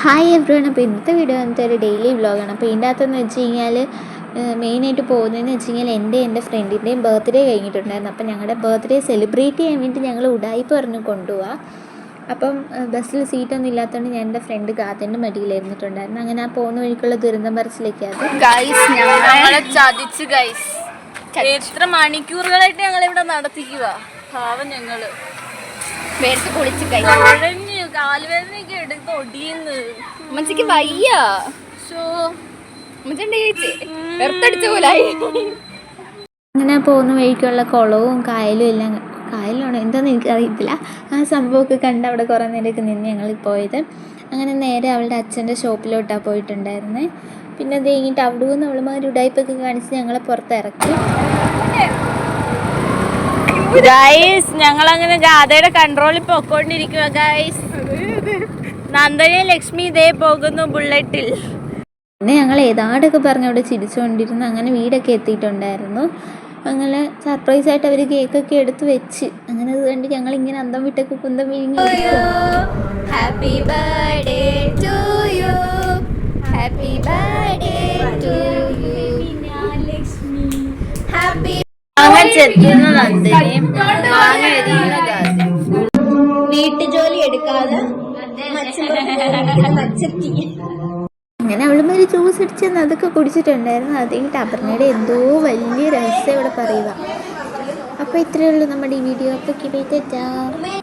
Hi everyone. അപ്പോൾ ഇന്നത്തെ video വന്നിട്ട് ഒരു ഡെയിലി വ്ളോഗാണ്. അപ്പോൾ ഇതിൻ്റെ അകത്തെന്ന് വെച്ച് കഴിഞ്ഞാൽ മെയിനായിട്ട് പോകുന്നതെന്ന് വെച്ച് കഴിഞ്ഞാൽ എൻ്റെ ഫ്രണ്ടിൻ്റെയും ബർത്ത്ഡേ കഴിഞ്ഞിട്ടുണ്ടായിരുന്നു. അപ്പോൾ ഞങ്ങളുടെ ബർത്ത്ഡേ സെലിബ്രേറ്റ് ചെയ്യാൻ വേണ്ടി ഞങ്ങൾ ഉടായിപ്പ് പറഞ്ഞ് കൊണ്ടുപോവാം. അപ്പം ബസ്സിൽ സീറ്റൊന്നും ഇല്ലാത്തതുകൊണ്ട് ഞാൻ എൻ്റെ ഫ്രണ്ട് ഗാതൻ്റെ മടിയിലിരുന്നിട്ടുണ്ടായിരുന്നു. അങ്ങനെ ആ പോകുന്ന വഴിക്കുള്ള ദുരന്തം പറച്ചിലേക്കാണ്. എത്ര മണിക്കൂറുകളായിട്ട് ഞങ്ങളിവിടെ നടത്തിക്കുക. പാവം ഞങ്ങള് കുളിച്ച് കാലുവേദനയൊക്കെ എടുത്ത് ഒടിയുന്നു. അമ്മച്ചിക്ക് വയ്യ. അങ്ങനെ പോകുന്ന വഴിക്കുള്ള കുളവും കായലും എല്ലാം, കായലാണോ എന്താണെന്ന് എനിക്കറിയത്തില്ല, ആ സംഭവമൊക്കെ കണ്ട് അവിടെ കുറേ നേരമൊക്കെ നിന്ന് ഞങ്ങൾ പോയത്. അങ്ങനെ നേരെ അവളുടെ അച്ഛൻ്റെ ഷോപ്പിലോട്ടാണ് പോയിട്ടുണ്ടായിരുന്നത്. പിന്നെ അത് കഴിഞ്ഞിട്ട് അവിടെ നിന്ന് അവളുമാർ ഉടായ്പൊക്കെ കാണിച്ച് ഞങ്ങളെ പുറത്തിറക്കി. ഗൈസ് ഞങ്ങളങ്ങനെ ഗാഥയുടെ കൺട്രോളിൽ പൊക്കോണ്ടിരിക്കുക. ഗൈസ് നന്ദനയും ലക്ഷ്മി ഇതേ പോകുന്നു ബുള്ളറ്റിൽ. പിന്നെ ഞങ്ങൾ ഏതാണ്ടൊക്കെ പറഞ്ഞ് അവിടെ ചിരിച്ചുകൊണ്ടിരുന്നു. അങ്ങനെ വീടൊക്കെ എത്തിയിട്ടുണ്ടായിരുന്നു. അങ്ങനെ സർപ്രൈസായിട്ട് അവർ കേക്കൊക്കെ എടുത്ത് വെച്ച്, അങ്ങനെ അത് കണ്ട് ഞങ്ങൾ ഇങ്ങനെ അന്തം വിട്ടൊക്കെ കുന്തം വിഴുങ്ങി. Happy birthday to you, happy birthday to you happy. വീട്ടുജോലി എടുക്കാതെ അങ്ങനെ അവളുമാര് ജ്യൂസ് അടിച്ചെന്ന് അതൊക്കെ കുടിച്ചിട്ടുണ്ടായിരുന്നു. അത് കഴിഞ്ഞിട്ട് അപർണയുടെ എന്തോ വലിയ രഹസ്യം ഇവിടെ പറയുക. അപ്പോൾ ഇത്രയേ ഉള്ളൂ നമ്മുടെ ഈ വീഡിയോ. അപ്പോൾ